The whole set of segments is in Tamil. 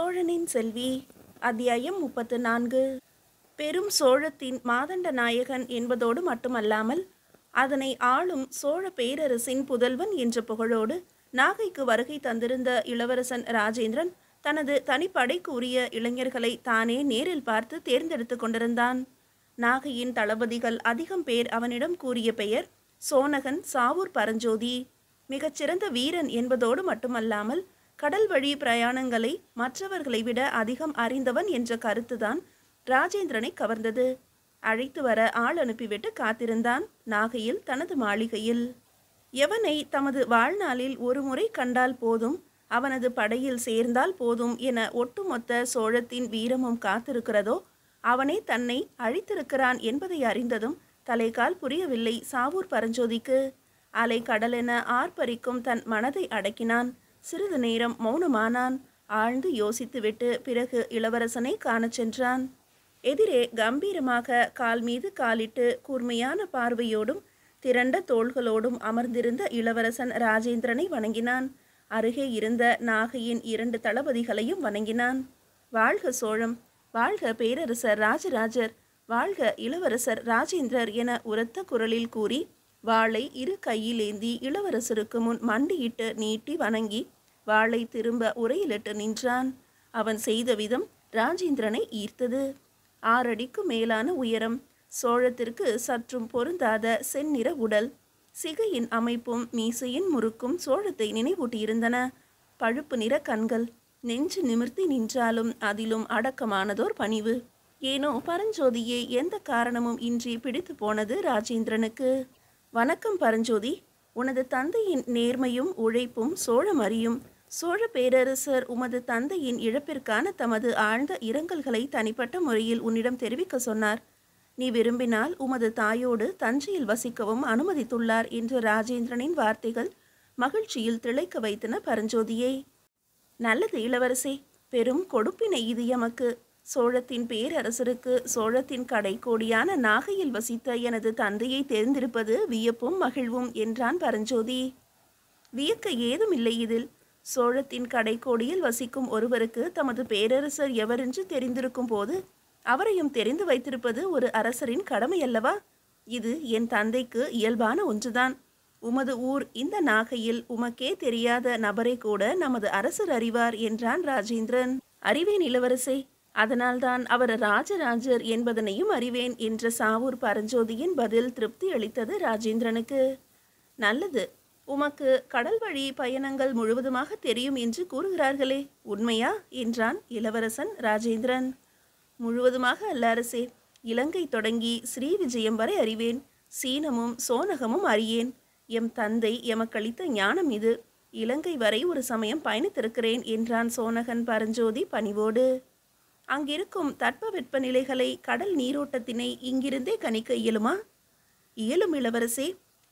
சோழனின் செல்வி. அத்தியாயம் 34. பெரும் சோழத்தின் மாதண்ட நாயகன் என்பதோடு மட்டுமல்லாமல் அதனை ஆளும் சோழ பேரரசின் புதல்வன் என்ற புகழோடு நாகைக்கு வருகை தந்திருந்த இளவரசன் ராஜேந்திரன் தனது தனிப்படைக்கு உரிய இளைஞர்களை தானே நேரில் பார்த்து தேர்ந்தெடுத்து கொண்டிருந்தான். நாகையின் தளபதிகள் அதிகம் பேர் அவனிடம் கூறிய பெயர் சோனகன் சாவூர் பரஞ்சோதி. மிகச்சிறந்த வீரன் என்பதோடு மட்டுமல்லாமல் கடல் வழி பிரயாணங்களை மற்றவர்களை விட அதிகம் அறிந்தவன் என்ற கருத்துதான் ராஜேந்திரனை கவர்ந்தது. அழைத்து வர ஆள் அனுப்பிவிட்டு காத்திருந்தான் நாகையில் தனது மாளிகையில். எவனை தமது வாழ்நாளில் ஒரு முறை கண்டால் போதும், அவனது படையில் சேர்ந்தால் போதும் என ஒட்டுமொத்த சோழத்தின் வீரமும் காத்திருக்கிறதோ அவனே தன்னை அழித்திருக்கிறான் என்பதை அறிந்ததும் தலைகால் புரியவில்லை சாவூர் பரஞ்சோதிக்கு. அலை கடலென ஆர்ப்பரிக்கும் தன் மனதை அடக்கினான். சிறிது நேரம் மௌனமானான். ஆழ்ந்து யோசித்துவிட்டு பிறகு இளவரசனை காணச் சென்றான். எதிரே கம்பீரமாக கால் மீது காலிட்டு கூர்மையான பார்வையோடும் திரண்ட தோள்களோடும் அமர்ந்திருந்த இளவரசன் ராஜேந்திரனை வணங்கினான். அருகே இருந்த நாகையின் 2 தளபதிகளையும் வணங்கினான். வாழ்க சோழம், வாழ்க பேரரசர் ராஜராஜர், வாழ்க இளவரசர் ராஜேந்திரர் என உரத்த குரலில் கூறி வாளை இரு கையிலேந்தி இளவரசருக்கு முன் மண்டியிட்டு நீட்டி வணங்கி வாளை திரும்ப உரையிலிட்டு நின்றான். அவன் செய்த விதம் ராஜேந்திரனை ஈர்த்தது. 6 அடிக்கு மேலான உயரம், சோழத்திற்கு சற்றும் பொருந்தாத செந்நிற உடல், சிகையின் அமைப்பும் மீசையின் முறுக்கும் சோழத்தை நினைவூட்டியிருந்தன. பழுப்பு நிற கண்கள், நெஞ்சு நிமிர்த்தி நின்றாலும் அதிலும் அடக்கமானதோர் பணிவு. ஏனோ பரஞ்சோதியே எந்த காரணமும் இன்றி பிடித்து போனது ராஜேந்திரனுக்கு. வணக்கம் பரஞ்சோதி, உனது தந்தையின் நேர்மையும் உழைப்பும் சோழம் அறியும். சோழ பேரரசர் உமது தந்தையின் இழப்பிற்கான தமது ஆழ்ந்த இரங்கல்களை தனிப்பட்ட முறையில் உன்னிடம் தெரிவிக்க சொன்னார். நீ விரும்பினால் உமது தாயோடு தஞ்சையில் வசிக்கவும் அனுமதித்துள்ளார் என்ற ராஜேந்திரனின் வார்த்தைகள் மகிழ்ச்சியில் திளைக்க வைத்தன பரஞ்சோதியை. நல்லது இளவரசே, பெரும் கொடுப்பினை இது எமக்கு. சோழத்தின் பேரரசருக்கு சோழத்தின் கடைக்கோடியான நாகையில் வசித்த எனது தந்தையை தேர்ந்தெடுப்பது வியப்பும் மகிழ்வும் என்றான் பரஞ்சோதி. வியக்க ஏதுமில்லை இதில். சோழத்தின் கடைக்கோடியில் வசிக்கும் ஒருவருக்கு தமது பேரரசர் எவரென்று தெரிந்திருக்கும் போது அவரையும் தெரிந்து வைத்திருப்பது ஒரு அரசரின் கடமை அல்லவா? இது என் தந்தைக்கு இயல்பான ஒன்றுதான். உமது ஊர் இந்த நாகையில் உமக்கே தெரியாத நபரை கூட நமது அரசர் அறிவார் என்றான் ராஜேந்திரன். அறிவேன் இளவரசே, அதனால்தான் அவர் ராஜராஜர் என்பதனையும் அறிவேன் என்ற சாவூர் பரஞ்சோதியின் பதில் திருப்தி அளித்தது ராஜேந்திரனுக்கு. நல்லது, உமக்கு கடல் வழி பயணங்கள் முழுவதுமாக தெரியும் என்று கூறுகிறார்களே, உண்மையா என்றான் இளவரசன் ராஜேந்திரன். முழுவதுமாக அல்ல அரசே, இலங்கை தொடங்கி ஸ்ரீவிஜயம் வரை அறிவேன். சீனமும் சோனகமும் அறியேன். எம் தந்தை எமக்களித்த ஞானம் இது. இலங்கை வரை ஒரு சமயம் பயணித்திருக்கிறேன் என்றான் சோனகன் பரஞ்சோதி பணிவோடு. அங்கிருக்கும் தட்பவெட்ப நிலைகளை, கடல் நீரோட்டத்தினை இங்கிருந்தே கணிக்க இயலுமா? இயலும் இளவரசே.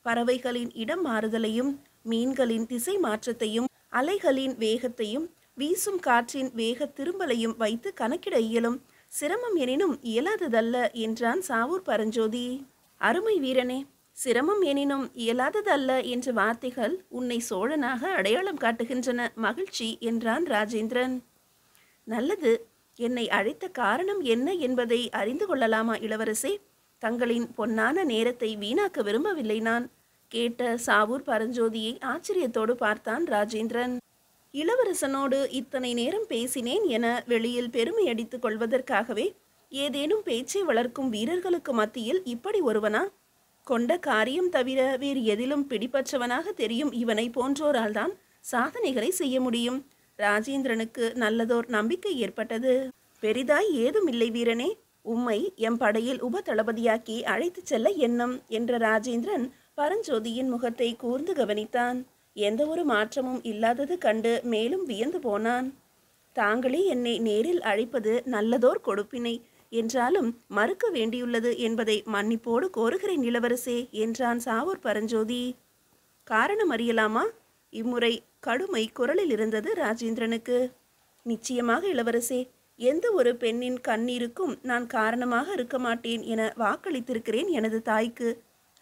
பறவைகளின் இடம் மாறுதலையும், மீன்களின் திசை மாற்றத்தையும், அலைகளின் வேகத்தையும், வீசும் காற்றின் வேக திரும்பலையும் வைத்து கணக்கிட இயலும். சிரமம் எனினும் இயலாததல்ல என்றான் சாவூர் பரஞ்சோதி. அருமை வீரனே, சிரமம் எனினும் இயலாததல்ல என்ற வார்த்தைகள் உன்னை சோழனாக அடையாளம் காட்டுகின்றன. மகிழ்ச்சி என்றான் ராஜேந்திரன். நல்லது, என்னை அழைத்த காரணம் என்ன என்பதை அறிந்து கொள்ளலாமா இளவரசே? தங்களின் பொன்னான நேரத்தை வீணாக்க விரும்பவில்லை நான். கேட்ட சாவூர் பரஞ்சோதியை ஆச்சரியத்தோடு பார்த்தான் ராஜேந்திரன். இளவரசனோடு இத்தனை நேரம் பேசினேன் என வெளியில் பெருமை அடித்துக் கொள்வதற்காகவே ஏதேனும் பேச்சை வளர்க்கும் வீரர்களுக்கு மத்தியில் இப்படி ஒருவனா? கொண்ட காரியம் தவிர வேறு எதிலும் பிடிப்பற்றவனாக தெரியும் இவனை போன்றோரால் தான் சாதனைகளை செய்ய முடியும். ராஜேந்திரனுக்கு நல்லதோர் நம்பிக்கை ஏற்பட்டது. பெரிதாய் ஏதும் இல்லை வீரனே, உம்மை எம் படையில் உப தளபதியாக்கி அழைத்து செல்ல எண்ணம் என்ற ராஜேந்திரன் பரஞ்சோதியின் முகத்தை கூர்ந்து கவனித்தான். எந்த ஒரு மாற்றமும் இல்லாதது கண்டு மேலும் வியந்து போனான். தாங்களே என்னை நேரில் அழைப்பது நல்லதோர் கொடுப்பினை என்றாலும் மறுக்க வேண்டியுள்ளது என்பதை மன்னிப்போடு கோருகிறேன் இளவரசே என்றான் சாவூர் பரஞ்சோதி. காரணம் அறியலாமா? இம்முறை கடுமை குரலில் இருந்தது ராஜேந்திரனுக்கு. நிச்சயமாக இளவரசே, எந்த ஒரு பெண்ணின் கண்ணீருக்கும் நான் காரணமாக இருக்க மாட்டேன் என வாக்களித்திருக்கிறேன் எனது தாய்க்கு.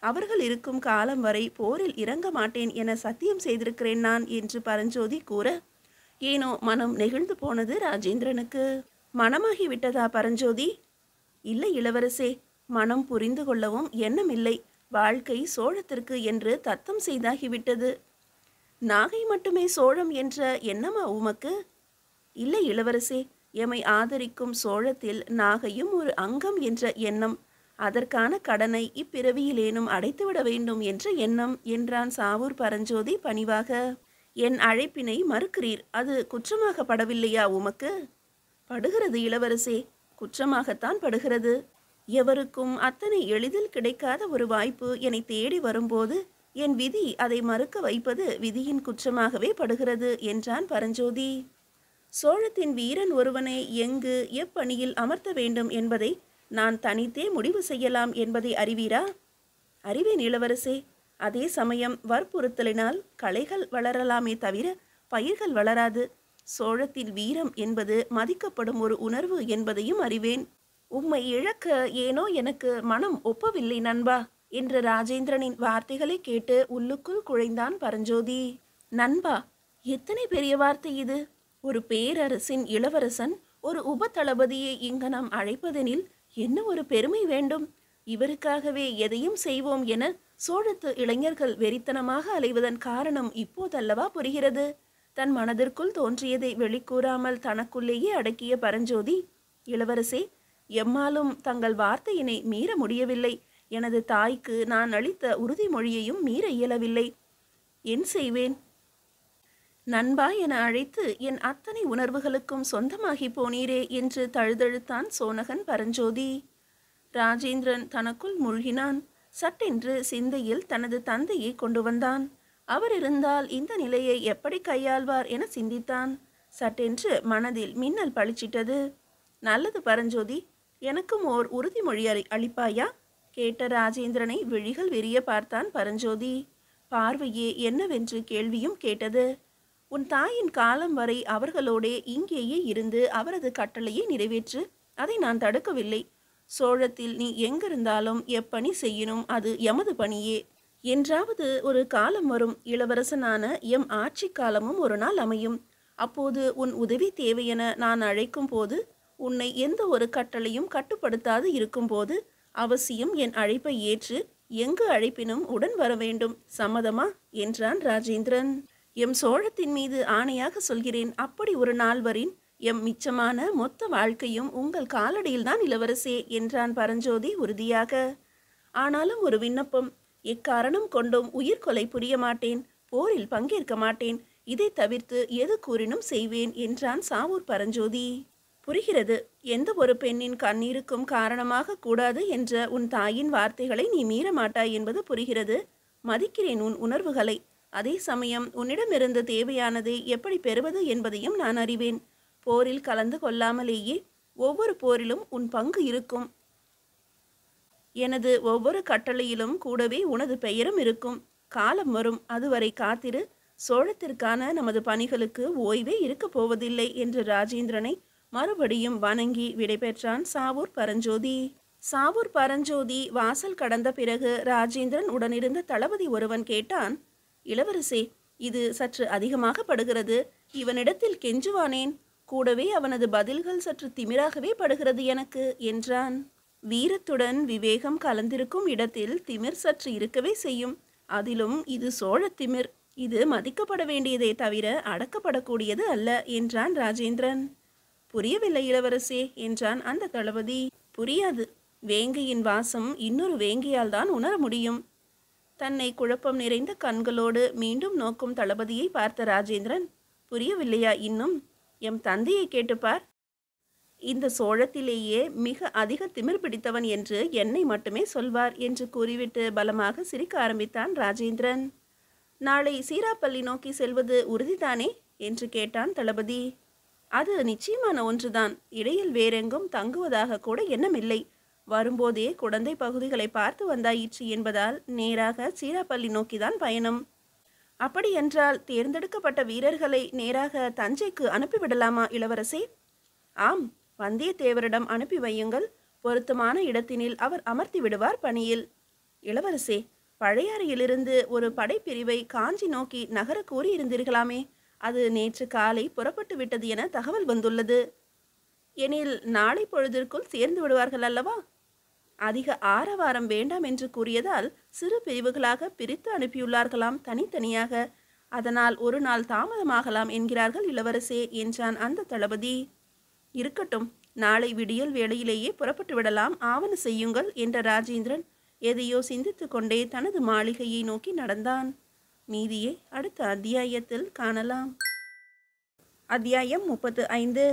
அவர்கள் இருக்கும் காலம் வரை போரில் இறங்க மாட்டேன் என சத்தியம் செய்திருக்கிறேன் நான் என்று பரஞ்சோதி கூற, ஏனோ மனம் நெகிழ்ந்து போனது ராஜேந்திரனுக்கு. மனமாகி விட்டதா பரஞ்சோதி? இல்லை இளவரசே, மனம் புரிந்து கொள்ளவும் எண்ணமில்லை. வாழ்க்கை சோழத்திற்கு என்று தத்தம் செய்தாகிவிட்டது. நாகை மட்டுமே சோழம் என்ற எண்ணமா உமக்கு? இல்லை இளவரசே, எமை ஆதரிக்கும் சோழத்தில் நாகையும் ஒரு அங்கம் என்ற எண்ணம். அதற்கான கடனை இப்பிறவியிலேனும் அடைத்துவிட வேண்டும் என்ற எண்ணம் என்றான் சாவூர் பரஞ்சோதி பணிவாக. என் அழைப்பினை மறுக்கிறீர், அது குற்றமாக படவில்லையா உமக்கு? படுகிறது இளவரசே, குற்றமாகத்தான் படுகிறது. எவருக்கும் அத்தனை எளிதில் கிடைக்காத ஒரு வாய்ப்பு என்னை தேடி வரும்போது என் விதி அதை மறுக்க வைப்பது விதியின் குற்றமாகவே படுகிறது என்றான் பரஞ்சோதி. சோழத்தின் வீரன் ஒருவனை எங்கு எப்பணியில் அமர்த்த வேண்டும் என்பதை நான் தனித்தே முடிவு செய்யலாம் என்பதை அறிவீரா? அறிவேன் இளவரசே. அதே சமயம் வற்புறுத்தலினால் களைகள் வளரலாமே தவிர பயிர்கள் வளராது. சோழத்தின் வீரம் என்பது மதிக்கப்படும் ஒரு உணர்வு என்பதையும் அறிவேன். உம்மை இழக்க ஏனோ எனக்கு மனம் ஒப்பவில்லை நண்பா என்ற ராஜேந்திரனின் வார்த்தைகளை கேட்டு உள்ளுக்குள் குழைந்தான் பரஞ்சோதி. நண்பா, எத்தனை பெரிய வார்த்தை இது! ஒரு பேரரசின் இளவரசன் ஒரு உப தளபதியை இங்கு நாம் அழைப்பதெனில் என்ன ஒரு பெருமை வேண்டும்! இவருக்காகவே எதையும் செய்வோம் என சோழத்து இளைஞர்கள் வெறித்தனமாக அலைவதன் காரணம் இப்போதல்லவா புரிகிறது. தன் மனதிற்குள் தோன்றியதை வெளிக்கூறாமல் தனக்குள்ளேயே அடக்கிய பரஞ்சோதி, இளவரசே, எம்மாலும் தங்கள் வார்த்தையினை மீற முடியவில்லை. எனது தாய்க்கு நான் அளித்த உறுதிமொழியையும் மீற இயலவில்லை. என் செய்வேன்? நண்பா என அழைத்து என் அத்தனை உணர்வுகளுக்கும் சொந்தமாகி போனீரே என்று தழுதழுத்தான் சோனகன் பரஞ்சோதி. ராஜேந்திரன் தனக்குள் மூழ்கினான். சட்டென்று சிந்தையில் தனது தந்தையை கொண்டு வந்தான். அவர் இருந்தால் இந்த நிலையை எப்படி கையாள்வார் என சிந்தித்தான். சட்டென்று மனதில் மின்னல் பளிச்சிட்டது. நல்லது பரஞ்சோதி, எனக்கும் ஓர் உறுதிமொழி அளிப்பாயா? கேட்ட ராஜேந்திரனை விழிகள் விரிய பார்த்தான் பரஞ்சோதி. பார்வையே என்னவென்று கேள்வியும் கேட்டது. உன் தாயின் காலம் வரை அவர்களோடே இங்கேயே இருந்து அவரது கட்டளையை நிறைவேற்று. அதை நான் தடுக்கவில்லை. சோழத்தில் நீ எங்கிருந்தாலும் எப்பணி செய்யணும், அது எமது பணியே. என்றாவது ஒரு காலம் வரும். இளவரசனான எம் ஆட்சி காலமும் ஒரு நாள் அமையும். அப்போது உன் உதவி தேவையென நான் அழைக்கும் போது, உன்னை எந்த ஒரு கட்டளையும் கட்டுப்படுத்தாது இருக்கும்போது அவசியம் என் அழைப்பை ஏற்று எங்கு அழைப்பினும் உடன் வர வேண்டும். சம்மதமா என்றான் ராஜேந்திரன். எம் சோழத்தின் மீது ஆணையாக சொல்கிறேன், அப்படி ஒரு நாள் வரின் எம் மிச்சமான மொத்த வாழ்க்கையும் உங்கள் காலடியில்தான் இளவரசே என்றான் பரஞ்சோதி உறுதியாக. ஆனாலும் ஒரு விண்ணப்பம். எக்காரணம் கொண்டும் உயிர்கொலை புரிய மாட்டேன், போரில் பங்கேற்க மாட்டேன். இதை தவிர்த்து எது கூறினும் செய்வேன் என்றான் சாவூர் பரஞ்சோதி. புரிகிறது, எந்த ஒரு பெண்ணின் கண்ணீருக்கும் காரணமாக கூடாது என்ற உன் தாயின் வார்த்தைகளை நீ மீற மாட்டாய் என்பது புரிகிறது. மதிக்கிறேன் உன் உணர்வுகளை. அதே சமயம் உன்னிடமிருந்து தேவையானதை எப்படி பெறுவது என்பதையும் நான் அறிவேன். போரில் கலந்து கொள்ளாமலேயே ஒவ்வொரு போரிலும் உன் பங்கு இருக்கும். எனது ஒவ்வொரு கட்டளையிலும் கூடவே உனது பெயரும் இருக்கும். காலம் வரும், அதுவரை காத்திரு. சோழத்திற்கான நமது பணிகளுக்கு ஓய்வே இருக்கப் போவதில்லை என்று ராஜேந்திரனை மறுபடியும் வணங்கி விடைபெற்றான் சாவூர் பரஞ்சோதி. சாவூர் பரஞ்சோதி வாசல் கடந்த பிறகு ராஜேந்திரன் உடனிருந்த தளபதி ஒருவன் கேட்டான், இளவரசே, இது சற்று அதிகமாக படுகிறது. இவனிடத்தில் கெஞ்சுவானேன்? கூடவே அவனது பதில்கள் சற்று திமிராகவே படுகிறது எனக்கு என்றான். வீரத்துடன் விவேகம் கலந்திருக்கும் இடத்தில் திமிர் சற்று இருக்கவே செய்யும். அதிலும் இது சோழ திமிர். இது மதிக்கப்பட வேண்டியதே தவிர அடக்கப்படக்கூடியது அல்ல என்றான் ராஜேந்திரன். புரியவில்லை இளவரசே என்றான் அந்த தளபதி. புரியாது. வேங்கையின் வாசம் இன்னொரு வேங்கையால் தான் உணர முடியும். தன்னை குழப்பம் நிறைந்த கண்களோடு மீண்டும் நோக்கும் தளபதியை பார்த்த ராஜேந்திரன், புரியவில்லையா இன்னும்? எம் தந்தையை கேட்டுப்பார். இந்த சோழத்திலேயே மிக அதிக திமிர் பிடித்தவன் என்று என்னை மட்டுமே சொல்வார் என்று கூறிவிட்டு பலமாக சிரிக்க ஆரம்பித்தான் ராஜேந்திரன். நாளை சீராப்பள்ளி நோக்கி செல்வது உறுதிதானே என்று கேட்டான் தளபதி. அது நிச்சயமான ஒன்றுதான். இடையில் வேறெங்கும் தங்குவதாக கூட எண்ணமில்லை. வரும்போதே குடந்தை பகுதிகளை பார்த்து வந்தாயிற்று என்பதால் நேராக சீராப்பள்ளி நோக்கிதான் பயணம். அப்படியென்றால் தேர்ந்தெடுக்கப்பட்ட வீரர்களை நேராக தஞ்சைக்கு அனுப்பிவிடலாமா இளவரசே? ஆம், வந்தியத்தேவரிடம் அனுப்பி வையுங்கள். பொருத்தமான இடத்தினில் அவர் அமர்த்தி விடுவார் பணியில். இளவரசே, பழையாறையிலிருந்து ஒரு படைப்பிரிவை காஞ்சி நோக்கி நகர கூறியிருந்தீர்களாமே, அது நேற்று காலை புறப்பட்டு விட்டது என தகவல் வந்துள்ளது. எனில் நாளை பொழுதிற்குள் சேர்ந்து விடுவார்கள் அல்லவா? அதிக ஆரவாரம் வேண்டாம் என்று கூறியதால் சிறு பிரிவுகளாக பிரித்து அனுப்பியுள்ளார்களாம், தனித்தனியாக. அதனால் ஒரு நாள் தாமதமாகலாம் என்கிறார்கள் இளவரசே என்றான் அந்த தளபதி. இருக்கட்டும், நாளை விடியல் வேளையிலேயே புறப்பட்டு விடலாம், ஆவண செய்யுங்கள் என்ற ராஜேந்திரன் எதையோ சிந்தித்து கொண்டே தனது மாளிகையை நோக்கி நடந்தான். மீதியை அடுத்த அத்தியாயத்தில் காணலாம். அத்தியாயம் 35.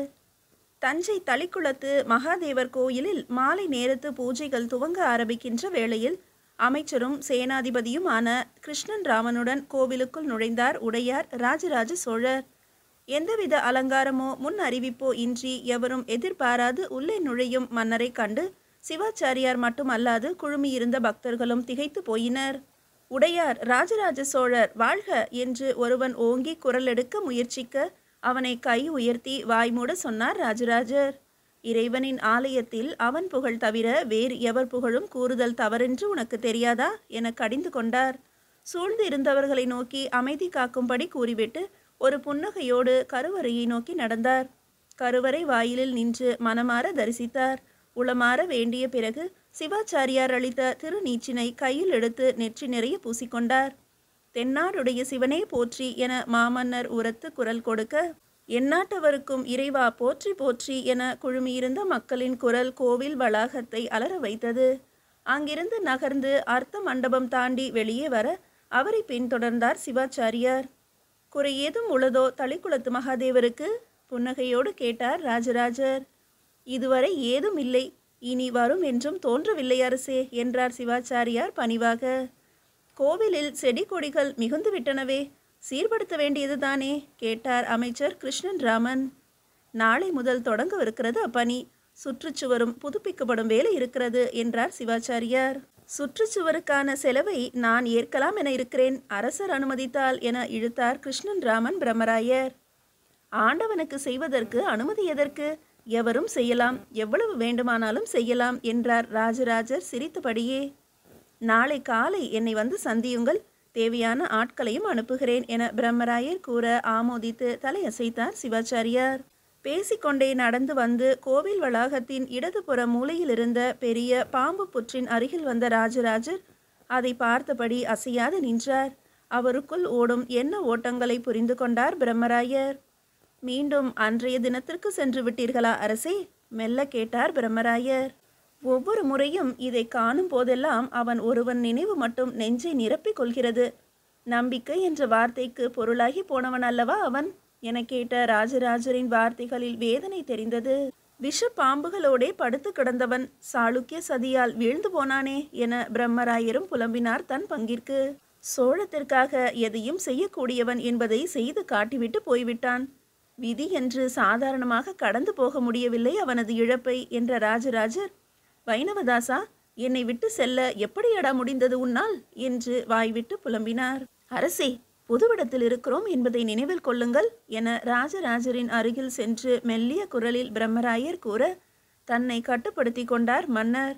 தஞ்சை தளிக்குளத்து மகாதேவர் கோயிலில் மாலை நேரத்து பூஜைகள் துவங்க ஆரம்பிக்கின்ற வேளையில் அமைச்சரும் சேனாதிபதியுமான கிருஷ்ணன் ராமனுடன் கோவிலுக்குள் நுழைந்தார் உடையார் ராஜராஜ சோழர். எந்தவித அலங்காரமோ முன் அறிவிப்போ இன்றி எவரும் எதிர்பாராது உள்ளே நுழையும் மன்னரை கண்டு சிவாச்சாரியார் மட்டுமல்லாது குழுமியிருந்த பக்தர்களும் திகைத்து போயினர். உடையார் ராஜராஜ சோழர் வாழ்க என்று ஒருவன் ஓங்கி குரல் எடுக்க முயற்சிக்க அவனை கை உயர்த்தி வாய்மூட சொன்னார் ராஜராஜர். இறைவனின் ஆலயத்தில் அவன் புகழ் தவிர வேறு எவர் புகழும் கூறுதல் தவறென்று உனக்கு தெரியாதா என கடிந்து கொண்டார். சூழ்ந்து இருந்தவர்களை நோக்கி அமைதி காக்கும்படி கூறிவிட்டு ஒரு புன்னகையோடு கருவறையை நோக்கி நடந்தார். கருவறை வாயிலில் நின்று மனமாற தரிசித்தார். உளமாற வேண்டிய பிறகு சிவாச்சாரியார் அளித்த திருநீச்சினை கையில் எடுத்து நெற்றி நிறைய பூசிக்கொண்டார். தென்னாடுடைய சிவனே போற்றி என மாமன்னர் உரத்து குரல் கொடுக்க, எந்நாட்டவருக்கும் இறைவா போற்றி போற்றி என குழுமியிருந்த மக்களின் குரல் கோவில் வளாகத்தை அலற வைத்தது. அங்கிருந்து நகர்ந்து அர்த்த மண்டபம் தாண்டி வெளியே வர அவரை பின்தொடர்ந்தார் சிவாச்சாரியார். குறை ஏதும் உள்ளதோ தளிக்குளத்து மகாதேவருக்கு? புன்னகையோடு கேட்டார் ராஜராஜர். இதுவரை ஏதும் இல்லை, இனி வரும் என்றும் தோன்றவில்லை அரசே என்றார் சிவாச்சாரியார் பணிவாக. கோவிலில் செடி கொடிகள் மிகுந்து விட்டனவே, சீர்படுத்த வேண்டியதுதானே கேட்டார் அமைச்சர் கிருஷ்ணன் ராமன். நாளை முதல் தொடங்கவிருக்கிறது அப்பணி, சுற்றுச்சுவரும் புதுப்பிக்கப்படும் வேலை இருக்கிறது என்றார் சிவாச்சாரியார். சுற்றுச்சுவருக்கான செலவை நான் ஏற்கலாம் என இருக்கிறேன், அரசர் அனுமதித்தால் என இழுத்தார் கிருஷ்ணன் ராமன் பிரம்மராயர். ஆண்டவனுக்கு செய்வதற்கு அனுமதி எதற்கு? எவரும் செய்யலாம், எவ்வளவு வேண்டுமானாலும் செய்யலாம் என்றார் ராஜராஜர் சிரித்தபடியே. நாளை காலை என்னை வந்து சந்தியுங்கள், தேவையான ஆட்களையும் அனுப்புகிறேன் என பிரம்மராயர் கூற ஆமோதித்து தலையசைத்தார் சிவாச்சாரியார். பேசிக்கொண்டே நடந்து வந்து கோவில் வளாகத்தின் இடதுபுற மூலையில் இருந்த பெரிய பாம்பு புற்றின் அருகில் வந்த ராஜராஜர் அதை பார்த்தபடி அசையாது நின்றார். அவருக்குள் ஓடும் என்ன ஓட்டங்களை புரிந்து கொண்டார் பிரம்மராயர். மீண்டும் அன்றைய தினத்திற்கு சென்று விட்டீர்களா அரசே? மெல்ல கேட்டார் பிரம்மராயர். ஒவ்வொரு முறையும் இதை காணும் போதெல்லாம் அவன் ஒருவன் நினைவு மட்டும் நெஞ்சை நிரப்பிக் கொள்கிறது. நம்பிக்கை என்ற வார்த்தைக்கு பொருளாகி போனவன் அல்லவா அவன் என கேட்ட ராஜராஜரின் வார்த்தைகளில் வேதனை தெரிந்தது. விஷ பாம்புகளோடே படுத்து கிடந்தவன் சாளுக்கிய சதியால் வீழ்ந்து போனானே என பிரம்மராயரும் புலம்பினார் தன் பங்கிற்கு. சோழத்திற்காக எதையும் செய்யக்கூடியவன் என்பதை செய்து காட்டிவிட்டு போய்விட்டான். விதி என்று சாதாரணமாக கடந்து போக முடியவில்லை அவனது இழப்பை என்ற ராஜராஜர், வைணவதாசா, என்னை விட்டு செல்ல எப்படியடா முடிந்தது உன்னால் என்று வாய்விட்டு புலம்பினார். அரசே, புதுவிடத்தில் இருக்கிறோம் என்பதை நினைவில் கொள்ளுங்கள் என ராஜராஜரின் அருகில் சென்று மெல்லிய குரலில் பிரம்மராயர் கூற தன்னை கட்டுப்படுத்தி கொண்டார் மன்னர்.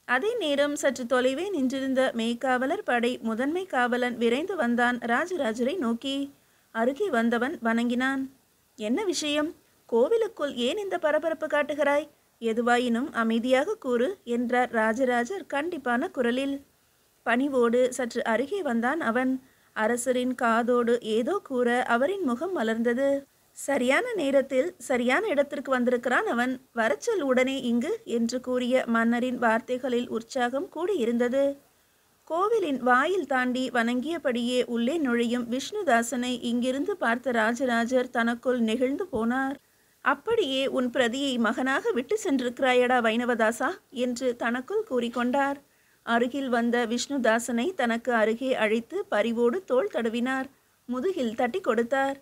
அதே நேரம் சற்று தொலைவே நின்றிருந்த மெய்க்காவலர் படை முதன்மை காவலன் விரைந்து வந்தான் ராஜராஜரை நோக்கி. அருகே வந்தவன் வணங்கினான். என்ன விஷயம்? கோவிலுக்குள் ஏன் இந்த பரபரப்பு காட்டுகிறாய்? எதுவாயினும் அமைதியாக கூறு என்றார் ராஜராஜர் கண்டிப்பான குரலில். பணிவோடு சற்று அருகே வந்தான் அவன். அரசரின் காதோடு ஏதோ கூற அவரின் முகம் மலர்ந்தது. சரியான நேரத்தில் சரியான இடத்திற்கு வந்திருக்கிறான் அவன், வரச்சொல் உடனே இங்கு என்று கூறிய மன்னரின் வார்த்தைகளில் உற்சாகம் கூடியிருந்தது. கோவிலின் வாயில் தாண்டி வணங்கியபடியே உள்ளே நுழையும் விஷ்ணுதாசனை இங்கிருந்து பார்த்த ராஜராஜர் தனக்குள் நெகிழ்ந்து போனார். அப்படியே உன் பிரதியை மகனாக விட்டு சென்றிருக்கிறாயடா வைணவதாசா என்று தனக்குள் கூறிக்கொண்டார். அருகில் வந்த விஷ்ணுதாசனை தனக்கு அருகே அழைத்து பரிவோடு தோள் தடவினார். முதுகில் தட்டி கொடுத்தார்.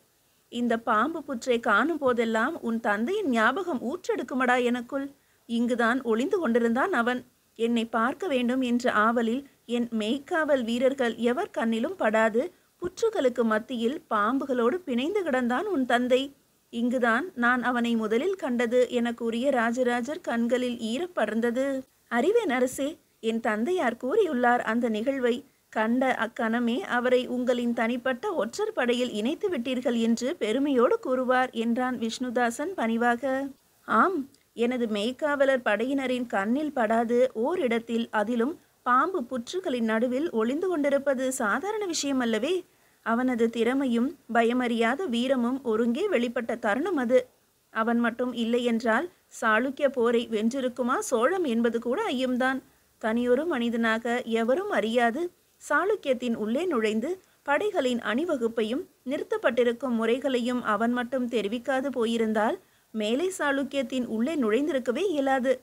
இந்த பாம்பு புற்றை காணும் போதெல்லாம் உன் தந்தையின் ஞாபகம் ஊற்றெடுக்குமடா எனக்குள். இங்குதான் ஒளிந்து கொண்டிருந்தான் அவன். என்னை பார்க்க வேண்டும் என்ற ஆவலில் என் மெய்க்காவல் வீரர்கள் எவர் கண்ணிலும் படாது புற்றுகளுக்கு மத்தியில் பாம்புகளோடு பிணைந்து கிடந்தான் உன் தந்தை. இங்குதான் நான் அவனை முதலில் கண்டது என கூறிய ராஜராஜர் கண்களில் ஈரம் படர்ந்தது. அறிவேன் அரசே, என் தந்தையார் கூறியுள்ளார் அந்த நிகழ்வை. கண்ட அக்கணமே அவரை உங்களின் தனிப்பட்ட ஒற்றர் படையில் இணைத்து விட்டீர்கள் என்று பெருமையோடு கூறுவார் என்றான் விஷ்ணுதாசன் பணிவாக. ஆம், எனது மெய்க்காவலர் படையினரின் கண்ணில் படாது ஓரிடத்தில், அதிலும் பாம்பு புற்றுகளின் நடுவில் ஒளிந்து கொண்டிருப்பது சாதாரண விஷயம் அல்லவே. அவனது திறமையும் பயமறியாத வீரமும் ஒருங்கே வெளிப்பட்ட தருணம் அது. அவன் மட்டும் இல்லையென்றால் சாளுக்கிய போரை வென்றிருக்குமா சோழம் என்பது கூட ஐயம்தான். தனியொரு மனிதனாக எவரும் அறியாது சாளுக்கியத்தின் உள்ளே நுழைந்து படைகளின் அணிவகுப்பையும் நிறுத்தப்பட்டிருக்கும் முறைகளையும் அவன் மட்டும் தெரிவிக்காது போயிருந்தால் மேலை சாளுக்கியத்தின் உள்ளே நுழைந்திருக்கவே இயலாது.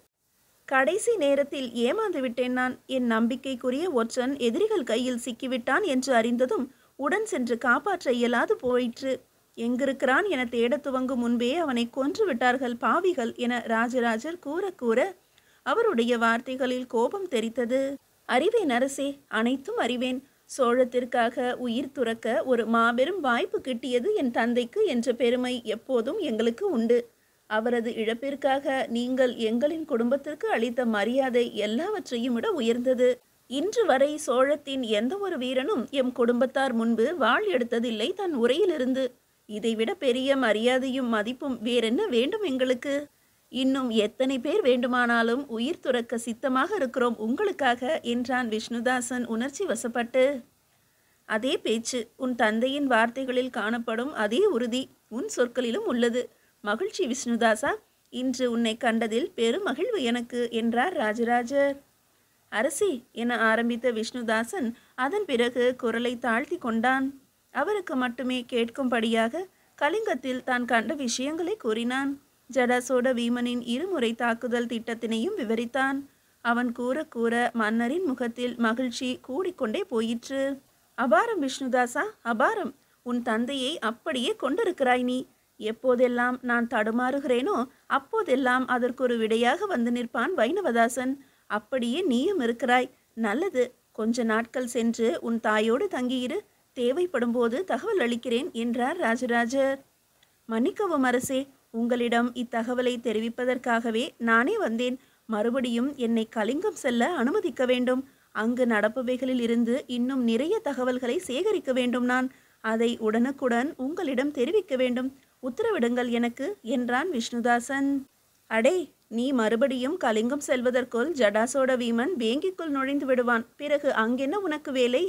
கடைசி நேரத்தில் ஏமாந்து விட்டேன் நான். என் நம்பிக்கைக்குரிய ஒற்றன் எதிரிகள் கையில் சிக்கிவிட்டான் என்று அறிந்ததும் உடன் சென்று காப்பாற்ற இயலாது போயிற்று. எங்கிருக்கிறான் என தேட துவங்கும் முன்பே அவனை கொன்று விட்டார்கள் பாவிகள் என ராஜராஜர் கூற கூற அவருடைய வார்த்தைகளில் கோபம் தெரித்தது. அறிவேன் அரசே, அனைத்தும் அறிவேன். சோழத்திற்காக உயிர் துறக்க ஒரு மாபெரும் வாய்ப்பு கிட்டியது என் தந்தைக்கு என்ற பெருமை எப்போதும் எங்களுக்கு உண்டு. அவரது இழப்பிற்காக நீங்கள் எங்களின் குடும்பத்திற்கு அளித்த மரியாதை எல்லாவற்றையும் விட உயர்ந்தது. இன்று வரை சோழத்தின் எந்த ஒரு வீரனும் எம் குடும்பத்தார் முன்பு வாள் எடுத்ததில்லை தன் உரையிலிருந்து. இதைவிட பெரிய மரியாதையும் மதிப்பும் வேறென்ன வேண்டும் எங்களுக்கு? இன்னும் எத்தனை பேர் வேண்டுமானாலும் உயிர் துறக்க சித்தமாக இருக்கிறோம் உங்களுக்காக என்றான் விஷ்ணுதாசன் உணர்ச்சி வசப்பட்டு. அதே பேச்சு, உன் தந்தையின் வார்த்தைகளில் காணப்படும் அதே உறுதி உன் சொற்களிலும் உள்ளது. மகிழ்ச்சி விஷ்ணுதாசா, இன்று உன்னை கண்டதில் பெருமகிழ்வு எனக்கு என்றார் ராஜராஜர். அரசி என ஆரம்பித்த விஷ்ணுதாசன் அதன் பிறகு குரலை தாழ்த்தி கொண்டான். அவருக்கு மட்டுமே கேட்கும்படியாக கலிங்கத்தில் தான் கண்ட விஷயங்களை கூறினான். ஜடாசோட வீமனின் இருமுறை தாக்குதல் திட்டத்தினையும் விவரித்தான். அவன் கூற கூற மன்னரின் முகத்தில் மகிழ்ச்சி கூடிக்கொண்டே போயிற்று. அபாரம் விஷ்ணுதாசா, அபாரம். உன் தந்தையை அப்படியே கொண்டிருக்கிறாய் நீ. எப்போதெல்லாம் நான் தடுமாறுகிறேனோ அப்போதெல்லாம் அதற்கொரு விடையாக வந்து நிற்பான் வைணவதாசன். அப்படியே நீயும் இருக்கிறாய். நல்லது, கொஞ்ச நாட்கள் சென்று உன் தாயோடு தங்கியிரு. தேவைப்படும் போது தகவல் அளிக்கிறேன் என்றார் ராஜராஜர். மன்னிக்கவும் அரசே, உங்களிடம் இத்தகவலை தெரிவிப்பதற்காகவே நானே வந்தேன். மறுபடியும் என்னை கலிங்கம் செல்ல அனுமதிக்க வேண்டும். அங்கு நடப்பவைகளில் இருந்து இன்னும் நிறைய தகவல்களை சேகரிக்க வேண்டும். நான் அதை உடனுக்குடன் உங்களிடம் தெரிவிக்க வேண்டும். உத்தரவிடுங்கள் எனக்கு என்றான் விஷ்ணுதாசன். அடே, நீ மறுபடியும் கலிங்கம் செல்வதற்குள் ஜடாசோட வீமன் வேங்கிக்குள் நுழைந்து விடுவான். பிறகு அங்கென்ன உனக்கு வேலை?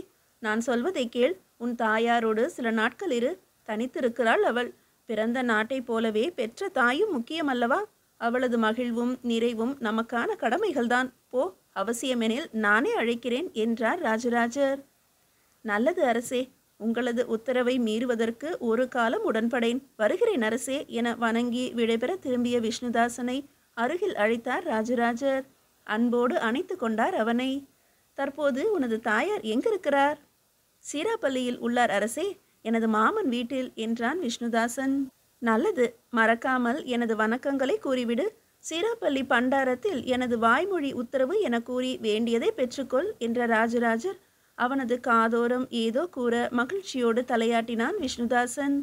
நான் சொல்வதை கேள். உன் தாயாரோடு சில நாட்கள் இரு. தனித்திருக்கிறாள் அவள். பிறந்த நாட்டை போலவே பெற்ற தாயும் முக்கியமல்லவா? அவளது மகிழ்வும் நிறைவும் நமக்கான கடமைகள்தான். போ, அவசியமெனில் நானே அழைக்கிறேன் என்றார் ராஜராஜர். நல்லது அரசே, உங்களது உத்தரவை மீறுவதற்கு ஒரு காலம் உடன்படேன். வருகிறேன் அரசே என வணங்கி விடைபெற திரும்பிய விஷ்ணுதாசனை அருகில் அழைத்தார் ராஜராஜர். அன்போடு அணைத்து கொண்டார் அவனை. தற்போது உனது தாயார் எங்கிருக்கிறார்? சீராப்பள்ளியில் உள்ளார் அரசே, எனது மாமன் வீட்டில் என்றான் விஷ்ணுதாசன். நல்லது, மறக்காமல் எனது வணக்கங்களை கூறிவிடு. சீராப்பள்ளி பண்டாரத்தில் எனது வாய்மொழி உத்தரவு என கூறி வேண்டியதை பெற்றுக்கொள் என்ற ராஜராஜர் அவனது காதோரம் ஏதோ கூற மகிழ்ச்சியோடு தலையாட்டினான் விஷ்ணுதாசன்.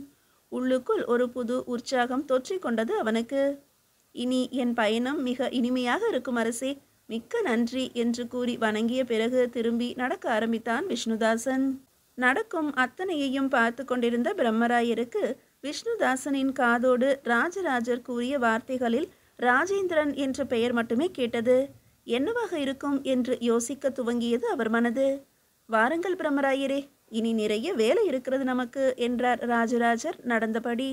உள்ளுக்குள் ஒரு புது உற்சாகம் தொற்றிக்கொண்டது அவனுக்கு. இனி என் பயணம் மிக இனிமையாக இருக்கும் அரசே, மிக்க நன்றி என்று கூறி வணங்கிய பிறகு திரும்பி நடக்க ஆரம்பித்தான் விஷ்ணுதாசன். நடக்கும் அத்தனையையும் பார்த்து கொண்டிருந்த பிரம்மராயருக்கு விஷ்ணுதாசனின் காதோடு ராஜராஜர் கூறிய வார்த்தைகளில் ராஜேந்திரன் என்ற பெயர் மட்டுமே கேட்டது. என்னவாக இருக்கும் என்று யோசிக்க துவங்கியது அவர் மனது. வாருங்கள் பிரம்மராயரே, இனி நிறைய வேலை இருக்கிறது நமக்கு என்றார் ராஜராஜர் நடந்தபடி.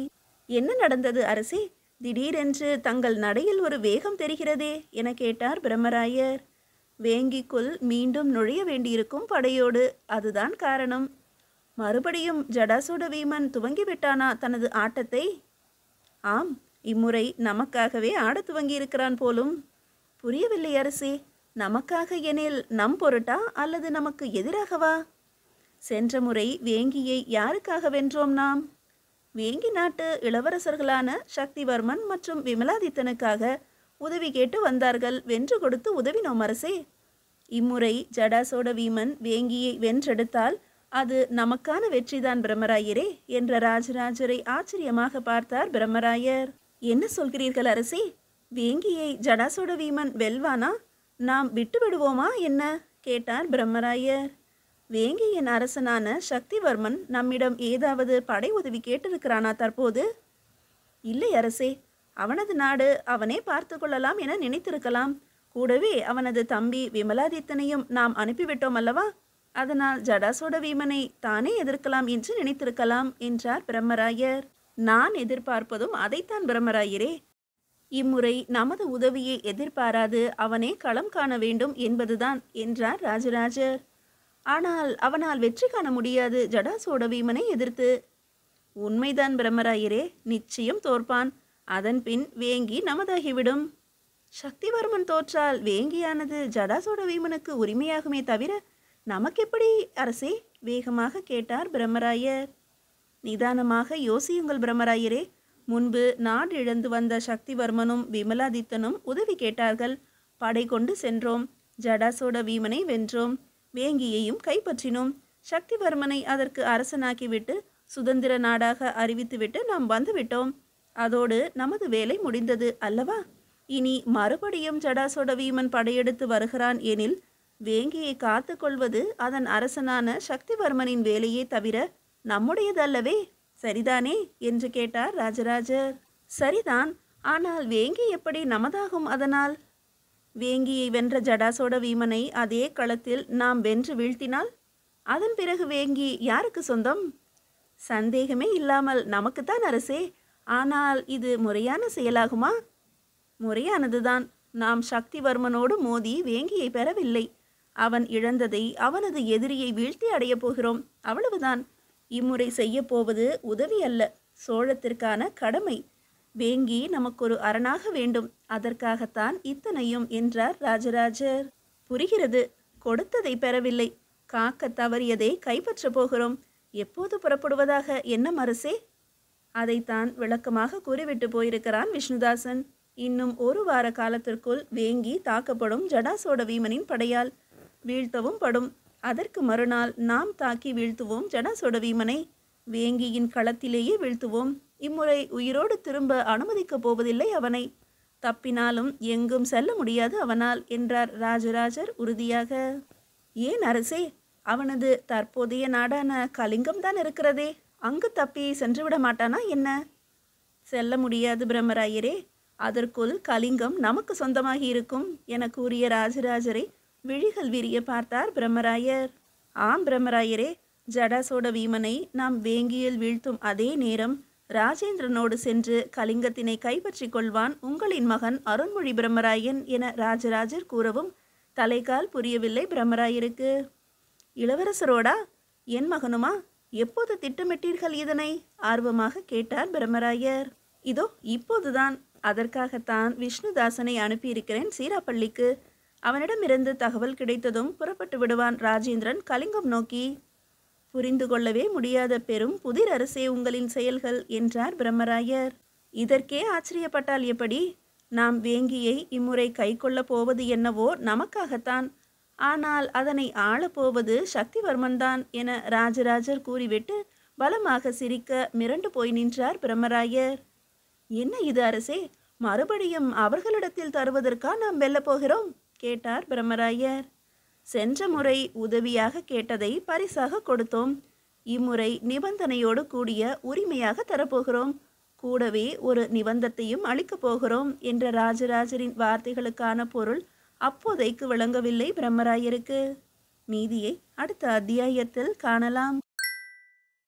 என்ன நடந்தது அரசே? திடீரென்று தங்கள் நடையில் ஒரு வேகம் தெரிகிறதே என கேட்டார் பிரம்மராயர். வேங்கிக்குள் மீண்டும் நுழைய வேண்டியிருக்கும் படையோடு, அதுதான் காரணம். மறுபடியும் ஜடாசோட வீமன் துவங்கிவிட்டானா தனது ஆட்டத்தை? ஆம், இம்முறை நமக்காகவே ஆட துவங்கியிருக்கிறான் போலும். புரியவில்லை அரசே. நமக்காக எனில் நம் பொருட்டா அல்லது நமக்கு எதிராகவா? சென்ற முறை வேங்கியை யாருக்காக வென்றோம் நாம்? வேங்கி நாட்டு இளவரசர்களான சக்திவர்மன் மற்றும் விமலாதித்தனுக்காக உதவி கேட்டு வந்தார்கள். வென்று கொடுத்து உதவினோம் அரசே. இம்முறை ஜடாசோட வீமன் வேங்கியை வென்றெடுத்தால் அது நமக்கான வெற்றிதான் பிரம்மராயரே என்ற ராஜராஜரை ஆச்சரியமாக பார்த்தார் பிரம்மராயர். என்ன சொல்கிறீர்கள் அரசே? வேங்கியை ஜடாசோட வீமன் வெல்வானா? நாம் விட்டு விடுவோமா என்ன கேட்டார் பிரம்மராயர். வேங்கியின் அரசனான சக்திவர்மன் நம்மிடம் ஏதாவது படை உதவி கேட்டிருக்கிறானா தற்போது? இல்லை அரசே. அவனது நாடு அவனே பார்த்து கொள்ளலாம் என நினைத்திருக்கலாம். கூடவே அவனது தம்பி விமலாதித்தனையும் நாம் அனுப்பிவிட்டோம் அல்லவா? அதனால் ஜடாசோட வீமனை தானே எதிர்க்கலாம் என்று நினைத்திருக்கலாம் என்றார் பிரம்மராயர். நான் எதிர்பார்ப்பதும் அதைத்தான் பிரம்மராயரே. இம்முறை நமது உதவியை எதிர்பாராது அவனே களம் காண வேண்டும் என்பதுதான் என்றார் ராஜராஜர். ஆனால் அவனால் வெற்றி காண முடியாது ஜடாசோட வீமனை எதிர்த்து. உண்மைதான் பிரம்மராயரே, நிச்சயம் தோற்பான். அதன் பின் வேங்கி நமதாகிவிடும். சக்திவர்மன் தோற்றால் வேங்கியானது ஜடாசோட வீமனுக்கு உரிமையாகுமே தவிர நமக்கெப்படி அரசே? வேகமாக கேட்டார் பிரம்மராயர். நிதானமாக யோசியுங்கள் பிரம்மராயரே. முன்பு நாடு இழந்து வந்த சக்திவர்மனும் விமலாதித்தனும் உதவி கேட்டார்கள். படை கொண்டு சென்றோம். ஜடாசோட வீமனை வென்றோம். வேங்கியையும் கைப்பற்றினோம். சக்திவர்மனை அதற்கு அரசனாக்கிவிட்டு சுதந்திர நாடாக அறிவித்துவிட்டு நாம் வந்துவிட்டோம். அதோடு நமது வேலை முடிந்தது அல்லவா? இனி மறுபடியும் ஜடாசோட வீமன் படையெடுத்து வருகிறான் எனில் வேங்கியை காத்து கொள்வது அதன் அரசனான சக்திவர்மனின் வேலையே தவிர நம்முடையதல்லவே. சரிதானே என்று கேட்டார் ராஜராஜர். சரிதான். ஆனால் வேங்கி எப்படி நமதாகும்? அதனால் வேங்கியை வென்ற ஜடாசோட வீமனை அதே களத்தில் நாம் வென்று வீழ்த்தினால் அதன் பிறகு வேங்கி யாருக்கு சொந்தம்? சந்தேகமே இல்லாமல் நமக்குத்தான் அரசே. ஆனால் இது முறையான செயலாகுமா? முறையானதுதான். நாம் சக்திவர்மனோடு மோதி வேங்கியை பெறவில்லை. அவன் இழந்ததை அவனது எதிரியை வீழ்த்தி அடையப் போகிறோம். அவ்வளவுதான். இம்முறை செய்ய போவது உதவி அல்ல, சோழத்திற்கான கடமை. வேங்கி நமக்கொரு அரணாக வேண்டும். அதற்காகத்தான் இத்தனையும் என்றார் ராஜராஜர். புரிகிறது. கொடுத்ததை பெறவில்லை, காக்க தவறியதை கைப்பற்ற போகிறோம். எப்போது புறப்படுவதாக எண்ணம் அரசே? அதைத்தான் விளக்கமாக கூறிவிட்டு போயிருக்கிறான் விஷ்ணுதாசன். இன்னும் ஒரு வார காலத்திற்குள் வேங்கி தாக்கப்படும் ஜடாசோட வீமனின் படையால். வீழ்த்தவும் படும். அதற்கு மறுநாள் நாம் தாக்கி வீழ்த்துவோம் ஜடாசோட வீமனை. வேங்கியின் களத்திலேயே வீழ்த்துவோம். இம்முறை உயிரோடு திரும்ப அனுமதிக்கப் போவதில்லை அவனை. தப்பினாலும் எங்கும் செல்ல முடியாது அவனால் என்றார் ராஜராஜர் உறுதியாக. ஏன் அரசே? அவனது தற்போதைய நாடான கலிங்கம் தான் இருக்கிறதே. அங்கு தப்பி சென்றுவிட மாட்டானா என்ன? செல்ல முடியாது பிரம்மராயரே. அதற்குள் கலிங்கம் நமக்கு சொந்தமாகி இருக்கும் என கூறிய ராஜராஜரை விழிகள் விரிய பார்த்தார் பிரம்மராயர். ஆம் பிரம்மராயரே. ஜடாசோட வீமனை நாம் வேங்கியில் வீழ்த்தும் அதே நேரம் ராஜேந்திரனோடு சென்று கலிங்கத்தினை கைப்பற்றி கொள்வான் உங்களின் மகன் அருண்மொழி பிரம்மராயன் என ராஜராஜர் கூறவும் தலைகால் புரியவில்லை பிரம்மராயருக்கு. இளவரசரோடா? என் மகனுமா? எப்போது திட்டமிட்டீர்கள் இதனை? ஆர்வமாக கேட்டார் பிரம்மராயர். இதோ இப்போதுதான். அதற்காகத்தான் விஷ்ணுதாசனை அனுப்பியிருக்கிறேன் சீராப்பள்ளிக்கு. அவனிடமிருந்து தகவல் கிடைத்ததும் புறப்பட்டு விடுவான் ராஜேந்திரன் கலிங்கம் நோக்கி. புரிந்து கொள்ளவே முடியாத பெரும் புதிர் அரசே உங்களின் செயல்கள் என்றார் பிரம்மராயர். இதற்கே ஆச்சரியப்பட்டால் எப்படி? நாம் வேங்கியை இம்முறை கை கொள்ளப் போவது என்னவோ நமக்காகத்தான். ஆனால் அதனை ஆளப்போவது சக்திவர்மன்தான் என ராஜராஜர் கூறிவிட்டு பலமாக சிரிக்க மிரண்டு போய் நின்றார் பிரம்மராயர். என்ன இது அரசே? மறுபடியும் அவர்களிடத்தில் தருவதற்கா நாம் வெல்லப் போகிறோம் கேட்டார் பிரம்மராயர். சென்ற முறை உதவியாக கேட்டதை பரிசாக கொடுத்தோம். இம்முறை நிபந்தனையோடு கூடிய உரிமையாக தரப்போகிறோம். கூடவே ஒரு நிபந்தத்தையும் அளிக்கப் போகிறோம் என்ற ராஜராஜரின் வார்த்தைகளுக்கான பொருள் அப்போதைக்கு விளங்கவில்லை பிரம்மராயருக்கு. மீதியை அடுத்த அத்தியாயத்தில் காணலாம்.